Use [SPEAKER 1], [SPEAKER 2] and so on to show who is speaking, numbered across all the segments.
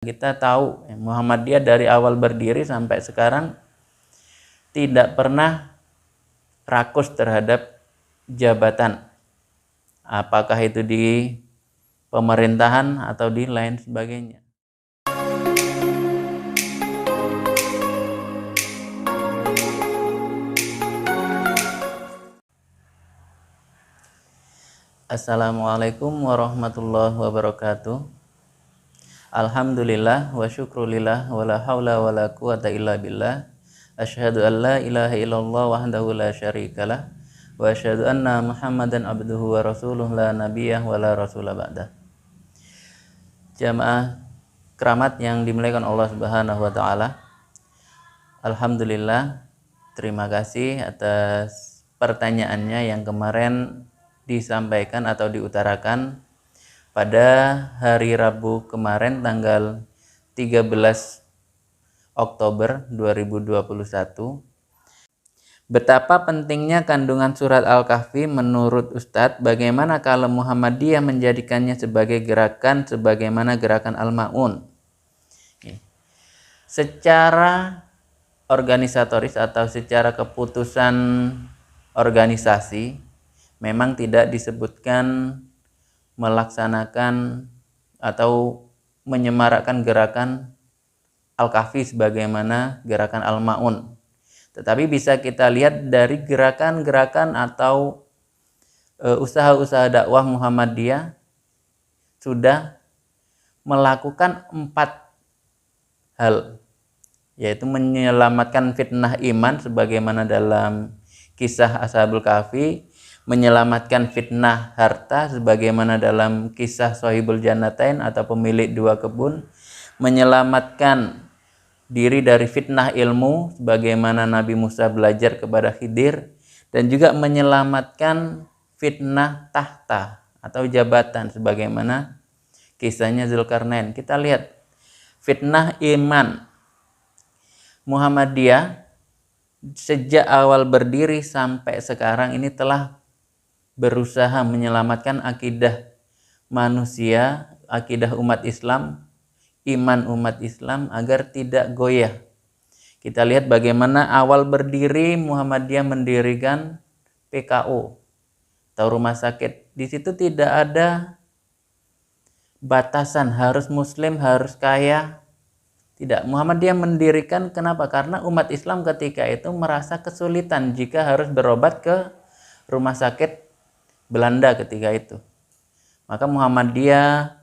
[SPEAKER 1] Kita tahu Muhammadiyah dari awal berdiri sampai sekarang tidak pernah rakus terhadap jabatan, apakah itu di pemerintahan atau di lain sebagainya. Assalamualaikum warahmatullahi wabarakatuh. Alhamdulillah wa syukrulillah wa la hawla wa la quwata illa billah. Asyhadu an la ilaha illallah wahdahu la syarikalah wa asyhadu anna Muhammadan abduhu wa rasuluh la nabiyyah wa la rasula ba'dah. Jamaah keramat yang dimuliakan Allah Subhanahu wa taala. Alhamdulillah, terima kasih atas pertanyaannya yang kemarin disampaikan atau diutarakan pada hari Rabu kemarin tanggal 13 Oktober 2021. Betapa pentingnya kandungan surat Al-Kahfi menurut Ustadz, bagaimana kalau Muhammadiyah menjadikannya sebagai gerakan sebagaimana gerakan Al-Ma'un. Secara organisatoris atau secara keputusan organisasi memang tidak disebutkan melaksanakan atau menyemarakkan gerakan Al-Kahfi sebagaimana gerakan Al-Ma'un. Tetapi bisa kita lihat dari gerakan-gerakan atau usaha-usaha dakwah Muhammadiyah sudah melakukan 4 hal, yaitu menyelamatkan fitnah iman sebagaimana dalam kisah Ashabul Kahfi, menyelamatkan fitnah harta sebagaimana dalam kisah Shahibul Jannatain atau pemilik 2 kebun, menyelamatkan diri dari fitnah ilmu sebagaimana Nabi Musa belajar kepada Khidir, dan juga menyelamatkan fitnah tahta atau jabatan sebagaimana kisahnya Zulkarnain. Kita lihat fitnah iman. Muhammadiyah sejak awal berdiri sampai sekarang ini telah berusaha menyelamatkan akidah manusia, akidah umat Islam, iman umat Islam agar tidak goyah. Kita lihat bagaimana awal berdiri Muhammadiyah mendirikan PKU atau rumah sakit. Di situ tidak ada batasan harus muslim, harus kaya. Tidak, Muhammadiyah mendirikan, kenapa? Karena umat Islam ketika itu merasa kesulitan jika harus berobat ke rumah sakit Belanda ketika itu. Maka Muhammadiyah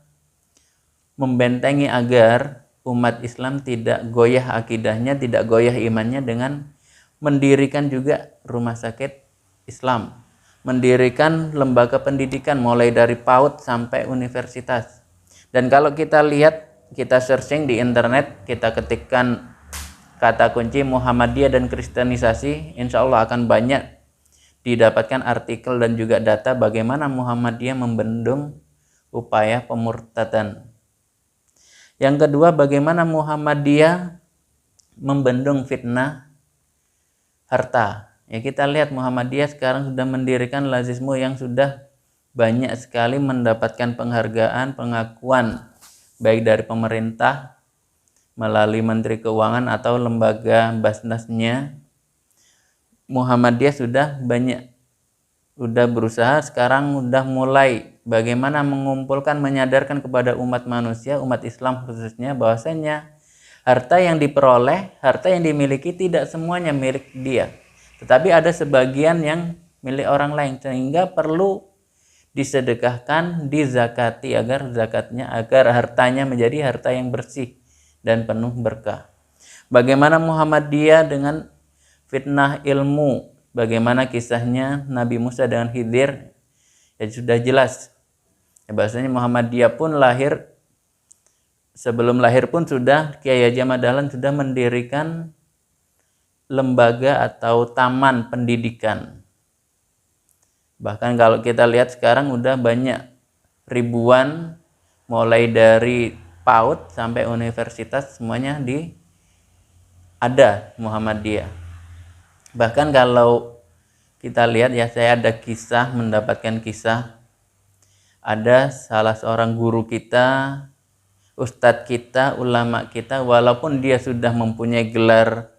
[SPEAKER 1] membentengi agar umat Islam tidak goyah akidahnya, tidak goyah imannya dengan mendirikan juga rumah sakit Islam, mendirikan lembaga pendidikan mulai dari PAUD sampai universitas. Dan kalau kita lihat, kita searching di internet, kita ketikkan kata kunci Muhammadiyah dan Kristenisasi, insya Allah akan banyak didapatkan artikel dan juga data bagaimana Muhammadiyah membendung upaya pemurtadan. Yang kedua, bagaimana Muhammadiyah membendung fitnah harta. Ya, kita lihat Muhammadiyah sekarang sudah mendirikan lazismu yang sudah banyak sekali mendapatkan penghargaan, pengakuan baik dari pemerintah melalui Menteri Keuangan atau lembaga Basnasnya. Muhammadiyah sudah berusaha sekarang, sudah mulai bagaimana mengumpulkan, menyadarkan kepada umat manusia, umat Islam khususnya, bahwasanya harta yang diperoleh, harta yang dimiliki tidak semuanya milik dia, tetapi ada sebagian yang milik orang lain, sehingga perlu disedekahkan, dizakati agar hartanya menjadi harta yang bersih dan penuh berkah. Bagaimana Muhammadiyah dengan fitnah ilmu, bagaimana kisahnya Nabi Musa dengan Khidir, ya sudah jelas. Ya, bahasanya Muhammadiyah pun lahir, sebelum lahir pun sudah Kiai Haji Ahmad Dahlan sudah mendirikan lembaga atau taman pendidikan. Bahkan kalau kita lihat sekarang udah banyak ribuan, mulai dari PAUD sampai universitas semuanya ada Muhammadiyah. Bahkan kalau kita lihat, ya saya ada kisah, mendapatkan kisah, ada salah seorang guru kita ustadz kita, ulama kita, walaupun dia sudah mempunyai gelar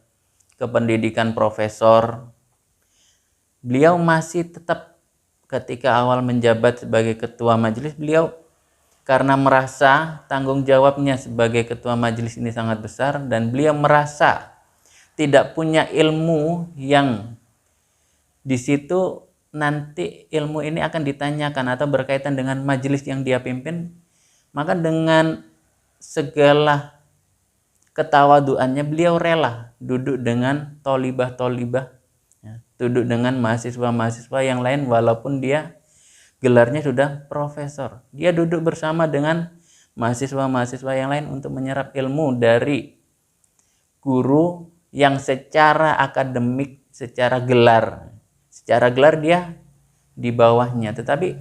[SPEAKER 1] kependidikan profesor, beliau masih tetap ketika awal menjabat sebagai ketua majelis, beliau karena merasa tanggung jawabnya sebagai ketua majelis ini sangat besar dan beliau merasa tidak punya ilmu yang di situ nanti ilmu ini akan ditanyakan atau berkaitan dengan majelis yang dia pimpin, maka dengan segala ketawaduannya beliau rela duduk dengan tolibah-tolibah, ya, duduk dengan mahasiswa-mahasiswa yang lain walaupun dia gelarnya sudah profesor. Dia duduk bersama dengan mahasiswa-mahasiswa yang lain untuk menyerap ilmu dari guru yang secara akademik, secara gelar dia di bawahnya. Tetapi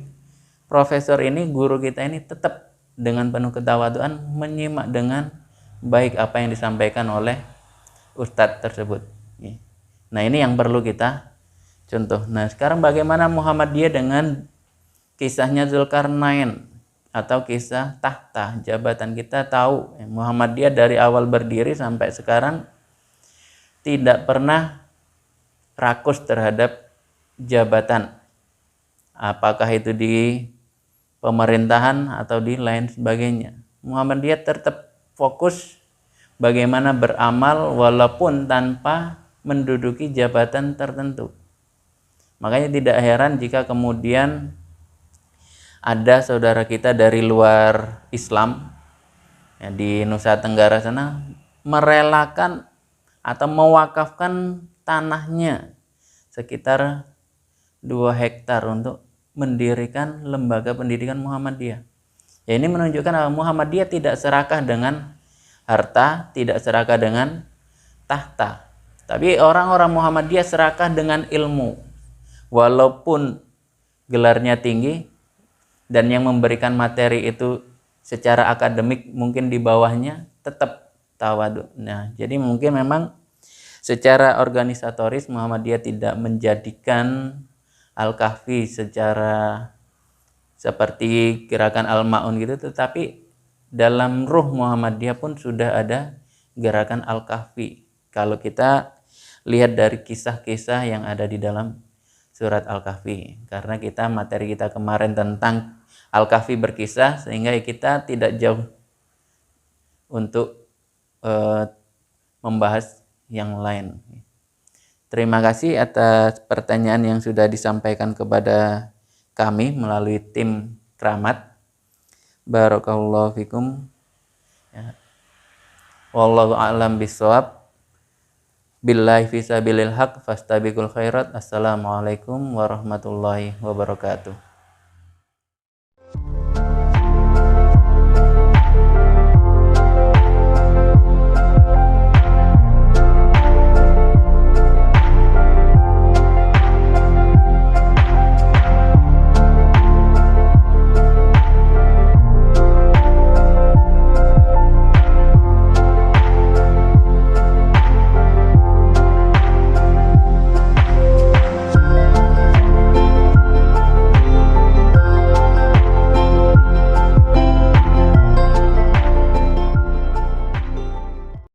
[SPEAKER 1] profesor ini, guru kita ini tetap dengan penuh ketawaduan menyimak dengan baik apa yang disampaikan oleh ustadz tersebut. Nah, ini yang perlu kita contoh. Nah, sekarang bagaimana Muhammadiyah dengan kisahnya Zulkarnain atau kisah tahta jabatan? Kita tahu Muhammadiyah dari awal berdiri sampai sekarang tidak pernah rakus terhadap jabatan, apakah itu di pemerintahan atau di lain sebagainya. Muhammadiyah tetap fokus bagaimana beramal walaupun tanpa menduduki jabatan tertentu. Makanya tidak heran jika kemudian ada saudara kita dari luar Islam, ya, di Nusa Tenggara sana merelakan atau mewakafkan tanahnya sekitar 2 hektar untuk mendirikan lembaga pendidikan Muhammadiyah. Ya, ini menunjukkan bahwa Muhammadiyah tidak serakah dengan harta, tidak serakah dengan tahta. Tapi orang-orang Muhammadiyah serakah dengan ilmu. Walaupun gelarnya tinggi dan yang memberikan materi itu secara akademik mungkin di bawahnya, tetap tawadu. Nah, jadi mungkin memang secara organisatoris Muhammadiyah tidak menjadikan Al-Kahfi secara seperti gerakan Al-Ma'un gitu, tetapi dalam ruh Muhammadiyah pun sudah ada gerakan Al-Kahfi. Kalau kita lihat dari kisah-kisah yang ada di dalam surat Al-Kahfi, karena materi kita kemarin tentang Al-Kahfi berkisah, sehingga kita tidak jauh untuk membahas yang lain. Terima kasih atas pertanyaan yang sudah disampaikan kepada kami melalui tim Kramat. Barakallahu fikum. Ya. Wallahu a'lam bishawab. Billahi fisabilil haq fastabiqul khairat. Assalamualaikum warahmatullahi wabarakatuh.